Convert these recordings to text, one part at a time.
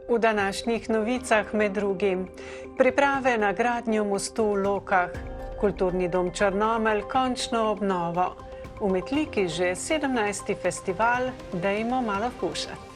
V današnjih novicah med drugim priprave na gradnjo mostu v Lokah, Kulturni dom Črnomelj končno obnovo, v Metliki že 17. festival Dajmo malo fušati.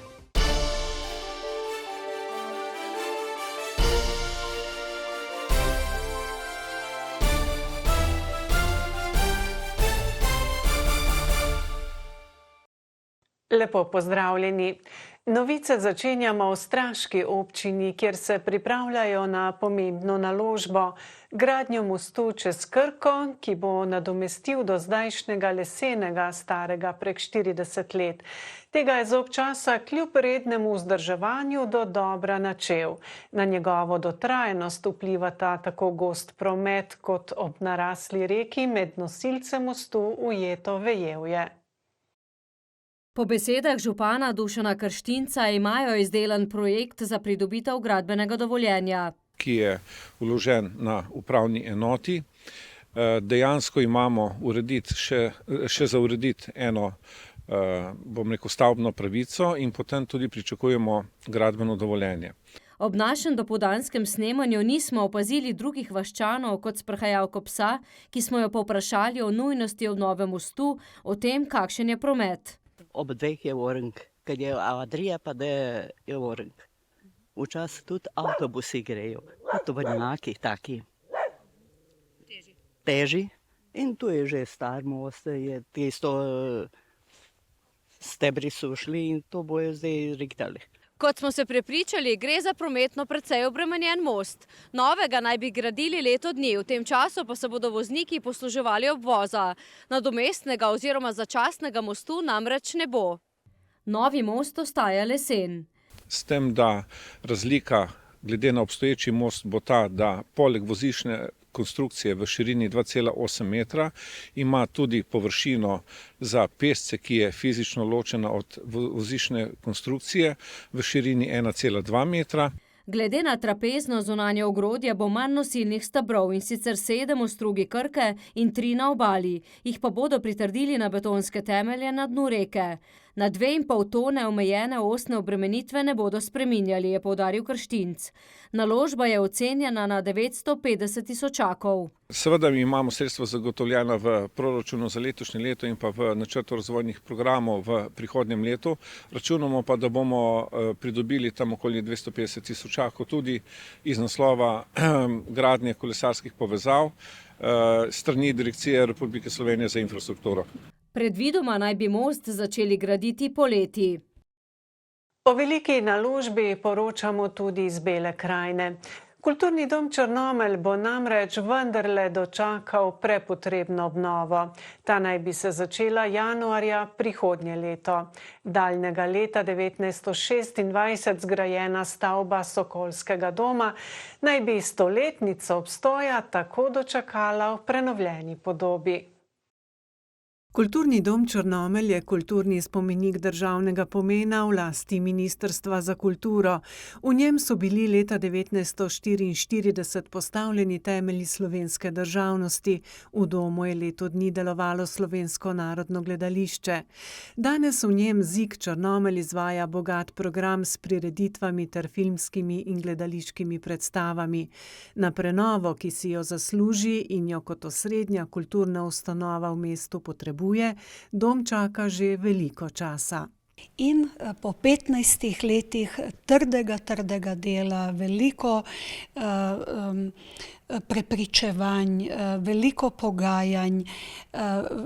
Lepo pozdravljeni. Novice začenjamo v Straški občini, kjer se pripravljajo na pomembno naložbo, gradnjo mostu čez Krko, ki bo nadomestil do zdajšnjega lesenega, starega prek 40 let. Tega je zop časa kljub rednemu vzdrževanju do dobra načel. Na njegovo dotrajanost vplivata tako gost promet kot ob narasli reki med nosilcem mostu ujeto vejevje. Po besedah župana Dušana Krštinca imajo izdelan projekt za pridobitev gradbenega dovoljenja, ki je vložen na upravni enoti. Dejansko imamo še za urediti eno, stavbno pravico in potem tudi pričakujemo gradbeno dovoljenje. Ob našem dopoldanskem snemanju nismo opazili drugih vaščanov kot sprehajalko psa, ki smo jo povprašali o nujnosti obnove mostu, o tem, kakšen je promet. Ob dveh je orenk, kad je Adrija, pa da je orenk. Včasih tudi avtobusi grejo, tovornjaki taki. Teži. In tu je že star most, je tisto stebri so šli in to bojo zdaj rihtali. Kot smo se prepričali, gre za prometno precej obremenjen most. Novega naj bi gradili leto dni, v tem času pa se bodo vozniki posluževali obvoza. Nadomestnega oziroma začasnega mostu namreč ne bo. Novi most ostaja lesen. S tem, da razlika glede na obstoječi most bo ta, da poleg vozišne konstrukcije v širini 2,8 metra ima tudi površino za pešce, ki je fizično ločena od vozišne konstrukcije v širini 1,2 metra. Glede na trapezno zunanje ogrodje bo manj nosilnih stebrov, in sicer 7 v strugi Krke in 3 na obali. Jih pa bodo pritrdili na betonske temelje na dnu reke. Na 2,5 tone omejene osne obremenitve ne bodo spreminjali, je poudaril Krštinc. Naložba je ocenjena na 950 tisočakov. Seveda mi imamo sredstva zagotovljena v proračunu za letošnje leto in pa v načrtu razvojnih programov v prihodnjem letu. Računamo pa, da bomo pridobili tam okoli 250 tisočakov tudi iz naslova gradnje kolesarskih povezav strani Direkcije Republike Slovenije za infrastrukturo. Predvidoma naj bi most začeli graditi poleti. O veliki naložbi poročamo tudi iz Bele krajine. Kulturni dom Črnomelj bo namreč vendarle dočakal prepotrebno obnovo. Ta naj bi se začela januarja prihodnje leto. Daljnega leta 1926 zgrajena stavba Sokolskega doma naj bi stoletnico obstoja tako dočakala v prenovljeni podobi. Kulturni dom Črnomelj je kulturni spomenik državnega pomena v lasti Ministrstva za kulturo. V njem so bili leta 1944 postavljeni temelji slovenske državnosti. V domu je leto dni delovalo Slovensko narodno gledališče. Danes v njem ZIK Črnomelj izvaja bogat program s prireditvami ter filmskimi in gledališkimi predstavami. Na prenovo, ki si jo zasluži in jo kot osrednja kulturna ustanova v mestu potrebuje, dom čaka že veliko časa. In po 15 letih trdega dela, veliko prepričevanj, veliko pogajanj,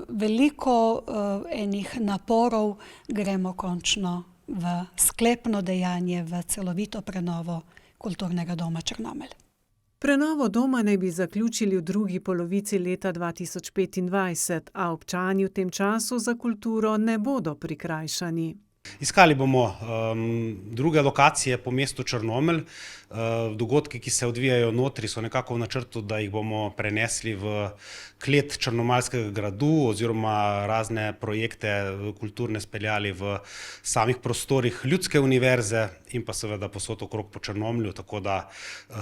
veliko enih naporov, gremo končno v sklepno dejanje, v celovito prenovo Kulturnega doma Črnomelj. Prenovo doma naj bi zaključili v drugi polovici leta 2025, a občani v tem času za kulturo ne bodo prikrajšani. Iskali bomo druge lokacije po mestu Črnomelj. Dogodki, ki se odvijajo notri, so nekako v načrtu, da jih bomo prenesli v klet Črnomaljskega gradu oziroma razne projekte kulturne speljali v samih prostorih Ljudske univerze in pa seveda posod okrog po Črnomlju, tako da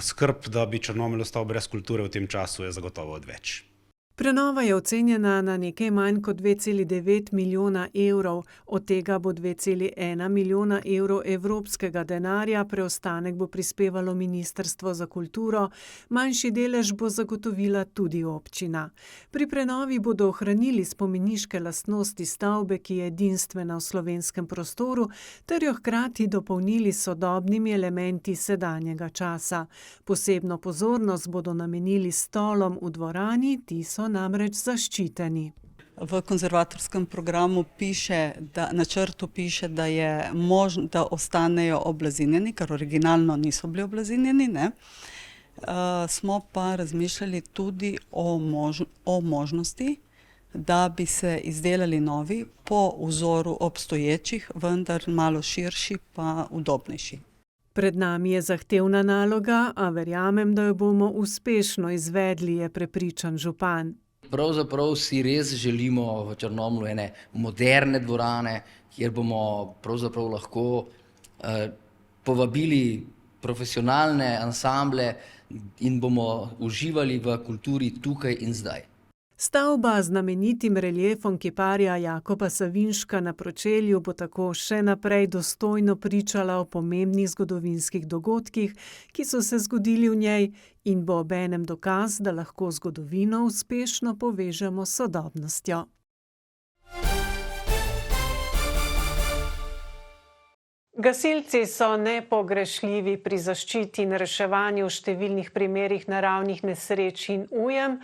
skrb, da bi Črnomelj ostal brez kulture v tem času, je zagotovo odveč. Prenova je ocenjena na nekaj manj kot 2,9 milijona evrov, od tega bo 2,1 milijona evrov evropskega denarja, preostanek bo prispevalo Ministrstvo za kulturo, manjši delež bo zagotovila tudi občina. Pri prenovi bodo ohranili spomeniške lastnosti stavbe, ki je edinstvena v slovenskem prostoru, ter jo hkrati dopolnili s sodobnimi elementi sedanjega časa. Posebno pozornost bodo namenili stolom v dvorani, ti so namreč zaščiteni. V konzervatorskem programu načrtu piše, da je možno, da ostanejo oblazinjeni, ker originalno niso bili oblazinjeni, ne. Smo pa razmišljali tudi o možnosti, da bi se izdelali novi po vzoru obstoječih, vendar malo širši pa udobnejši. Pred nami je zahtevna naloga, a verjamem, da jo bomo uspešno izvedli, je prepričan župan. Pravzaprav si res želimo v Črnomlju ene moderne dvorane, kjer bomo pravzaprav lahko povabili profesionalne ansamble in bomo uživali v kulturi tukaj in zdaj. Stavba z znamenitim reljefom kiparja Jakoba Savinška na pročelju bo tako še naprej dostojno pričala o pomembnih zgodovinskih dogodkih, ki so se zgodili v njej, in bo obenem dokaz, da lahko zgodovino uspešno povežemo s sodobnostjo. Gasilci so nepogrešljivi pri zaščiti in reševanju v številnih primerih naravnih nesreč in ujem.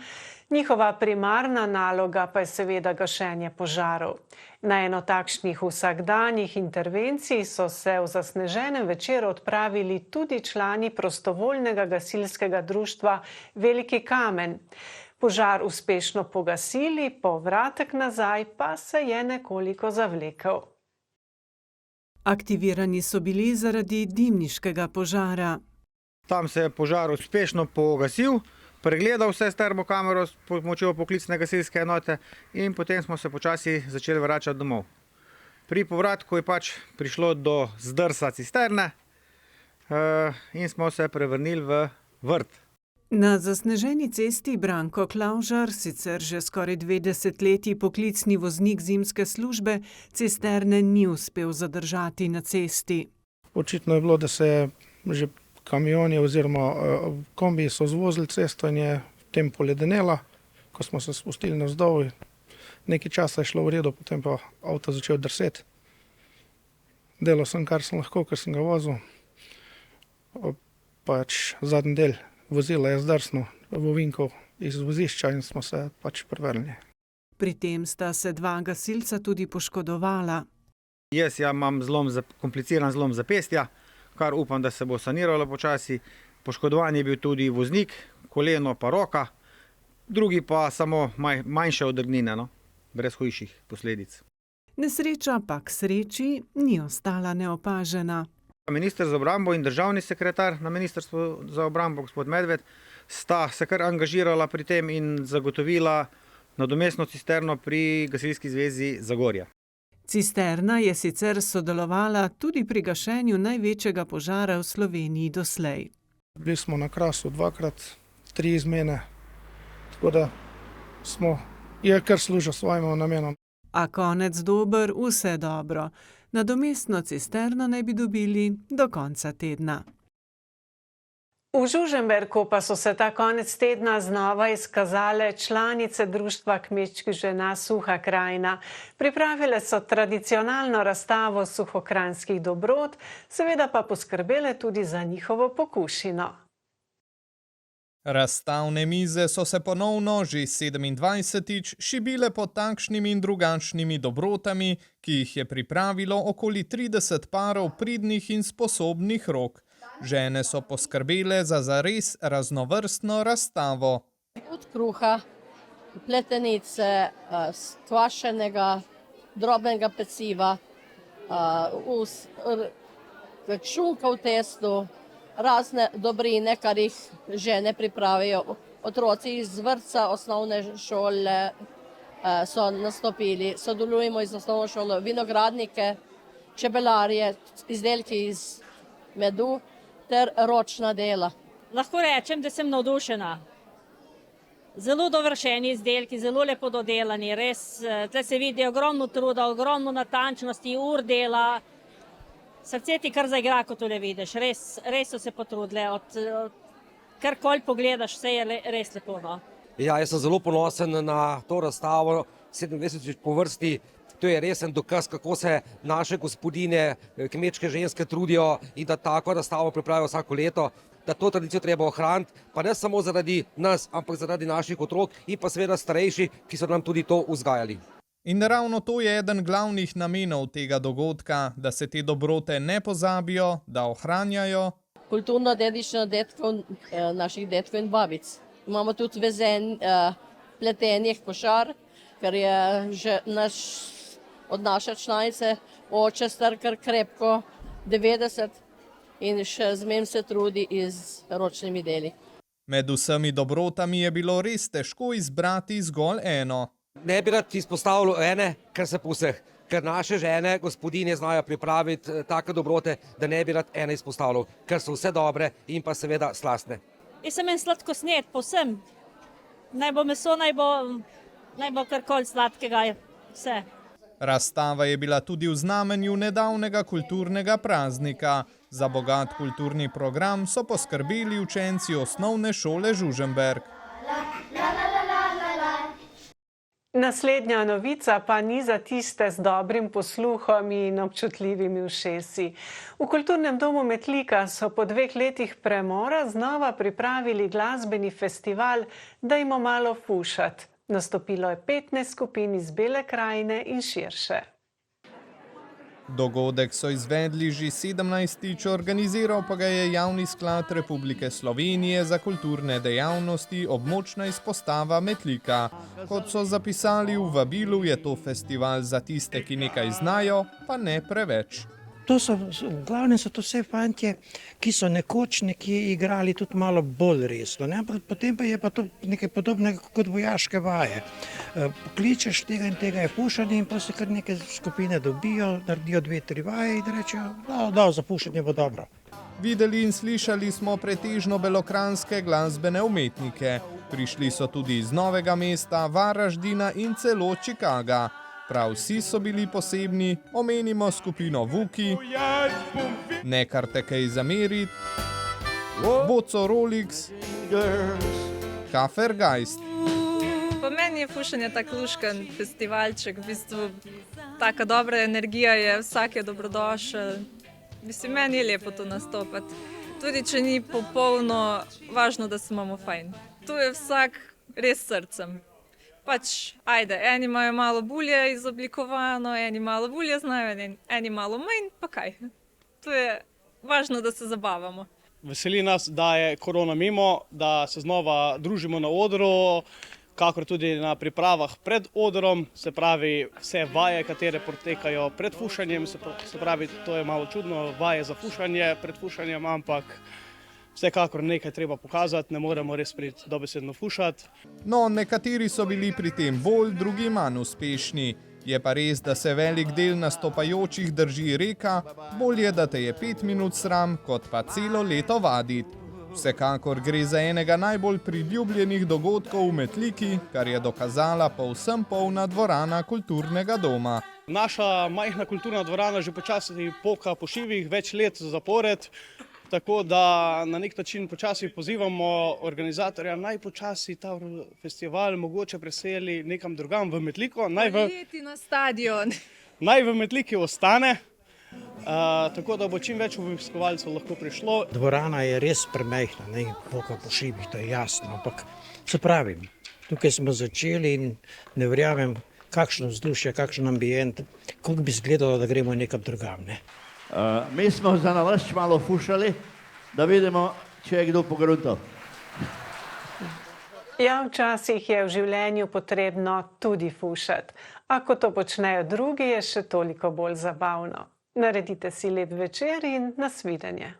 Njihova primarna naloga pa je seveda gašenje požarov. Na eno takšnih vsakdanjih intervencij so se v zasneženem večeru odpravili tudi člani prostovoljnega gasilskega društva Veliki Kamen. Požar uspešno pogasili, povratek nazaj pa se je nekoliko zavlekel. Aktivirani so bili zaradi dimniškega požara. Tam se je požar uspešno pogasil, pregledal vse s termokamero s pomočjo poklicne gasilske enote in potem smo se počasi začeli vračati domov. Pri povratku je prišlo do zdrsa cisterne in smo se prevrnili v vrt. Na zasneženi cesti Branko Klavžar, sicer že skoraj 2 desetletji poklicni voznik zimske službe, cisterne ni uspel zadržati na cesti. Očitno je bilo, da se je že kamioni oziroma kombiji so zvozili cesto in je v tem poledenela. Ko smo se spustili navzdol, nekaj časa je šlo v redu, potem pa avto začel drseti. Delal sem, kar sem lahko, ker sem ga vozil. Zadnji del vozila je zdrsnil v ovinkov iz vozišča in smo se prevrnili. Pri tem sta se 2 gasilca tudi poškodovala. Jaz imam kompliciran zlom zapestja, kar upam, da se bo saniralo počasi. Poškodovan je bil tudi voznik, koleno pa roka, drugi pa samo manjše odrgnine, brez hujših posledic. Nesreča pa k sreči ni ostala neopažena. Minister za obrambo in državni sekretar na Ministrstvu za obrambo, gospod Medved, sta se kar angažirala pri tem in zagotovila nadomestno cisterno pri Gasilski zvezi Zagorja. Cisterna je sicer sodelovala tudi pri gašenju največjega požara v Sloveniji doslej. Bili smo na Krasu 2-krat, 3 izmene, tako da je kar služil svojemu namenu. A konec dober, vse dobro. Nadomestno cisterno naj bi dobili do konca tedna. V Žužemberku pa so se ta konec tedna znova izkazale članice Društva kmečkih žena Suha krajina. Pripravile so tradicionalno razstavo suhokranjskih dobrot, seveda pa poskrbele tudi za njihovo pokušino. Razstavne mize so se ponovno že 27-tič šibile pod takšnimi in drugačnimi dobrotami, ki jih je pripravilo okoli 30 parov pridnih in sposobnih rok. Žene so poskrbele za zares raznovrstno razstavo. Od kruha, pletenice, kvašenega, drobnega peciva, šunka v testu, razne dobrine, kar jih žene pripravijo. Otroci iz vrtca osnovne šole so nastopili, sodelujemo iz osnovne šole, vinogradnike, čebelarje, izdelki iz medu ter ročna dela. Lahko rečem, da sem navdušena. Zelo dovršeni izdelki, zelo lepo dodelani, res, tle se vidi ogromno truda, ogromno natančnosti, ur dela. Srce ti kar zaigra, ko tole vidiš, res so se potrudile, karkoli pogledaš, vse je res lepo, no. Ja, jaz sem zelo ponosen na to razstavo, 27 po vrsti. To je resen dokaz, kako se naše gospodine, kmečke ženske trudijo in da tako razstavo pripravijo vsako leto, da to tradicijo treba ohraniti, pa ne samo zaradi nas, ampak zaradi naših otrok in pa seveda starejših, ki so nam tudi to vzgajali. In ravno to je eden glavnih namenov tega dogodka, da se te dobrote ne pozabijo, da ohranjajo. Kulturna dediščina naših dedkov in babic. Imamo tudi pletenih košar, ker je že od naše članice oče star kar krepko 90 in še zmeraj se trudi z ročnimi deli. Med vsemi dobrotami je bilo res težko izbrati zgolj eno. Ne bi rad izpostavljal ene, ker se po vseh, ker naše žene, gospodinje znajo pripraviti take dobrote, da ne bi rad ene izpostavljal, ker so vse dobre in pa seveda slastne. Jaz sem en sladkosned, povsem. Naj bo meso, naj bo karkoli sladkega, vse. Razstava je bila tudi v znamenju nedavnega kulturnega praznika. Za bogat kulturni program so poskrbeli učenci osnovne šole Žužemberk. Naslednja novica pa ni za tiste z dobrim posluhom in občutljivimi ušesi. V Kulturnem domu Metlika so po 2 letih premora znova pripravili glasbeni festival Dajmo malo fušat. Nastopilo je 15 skupin iz Bele krajine in širše. Dogodek so izvedli že 17. organiziral pa ga je Javni sklad Republike Slovenije za kulturne dejavnosti območna izpostava Metlika. Kot so zapisali v vabilu, je to festival za tiste, ki nekaj znajo, pa ne preveč. V glavnem so to vse fantje, ki so nekoč nekje igrali tudi malo bolj resno, ne? Potem pa je pa to nekaj podobnega kot vojaške vaje. Pokličeš tega in tega je fušanje in pa se kar neke skupine dobijo, naredijo 2-3 vaje in rečejo, da za fušanje bo dobro. Videli in slišali smo pretežno belokranjske glasbene umetnike. Prišli so tudi iz Novega mesta, Varaždina in celo Chicaga. Prav vsi so bili posebni, omenimo skupino Vuki, Ne kar te kaj zamerit, Boco Rolix, Kafergeist. Po meni je fušanje tak luškan festivalček, v bistvu taka dobra energija je, vsak je dobrodošel. Mislim, meni je lepo to nastopati. Tudi če ni popolno, važno, da se imamo fajn. Tu je vsak res srcem. Pač, ajde, eni imajo malo bolje izoblikovano, eni malo bolje znajo, eni malo manj, pa kaj. To je važno, da se zabavamo. Veseli nas, da je korona mimo, da se znova družimo na odru, kakor tudi na pripravah pred odrom, se pravi vse vaje, katere potekajo pred fušanjem, se pravi, to je malo čudno, vaje za fušanje pred fušanjem, ampak vsekakor nekaj treba pokazati, ne moremo res priti dobesedno fušati. No, nekateri so bili pri tem bolj, drugi manj uspešni. Je pa res, da se velik del nastopajočih drži reka, bolje, da te je 5 minut sram, kot pa celo leto vaditi. Vsekakor gre za enega najbolj priljubljenih dogodkov v Metliki, kar je dokazala povsem polna dvorana Kulturnega doma. Naša majhna kulturna dvorana že počasi poka po šivih, več let zapored. Tako da na nek način počasi pozivamo organizatorja, naj počasi ta festival mogoče preseli nekam drugam v Metliko. Poleti na stadion. Naj v Metliki ostane, tako da bo čim več obiskovalcev lahko prišlo. Dvorana je res premajhna, ne poka po šivih, to je jasno, ampak se pravim, tukaj smo začeli in ne verjamem, kakšno vzdušje, kakšen ambient, kako bi izgledalo, da gremo nekam drugam, ne. Mi smo za nalašč malo fušali, da vidimo, če je kdo pogruntal. Ja, včasih je v življenju potrebno tudi fušati, a ko to počnejo drugi, je še toliko bolj zabavno. Naredite si lep večer in nasvidenje.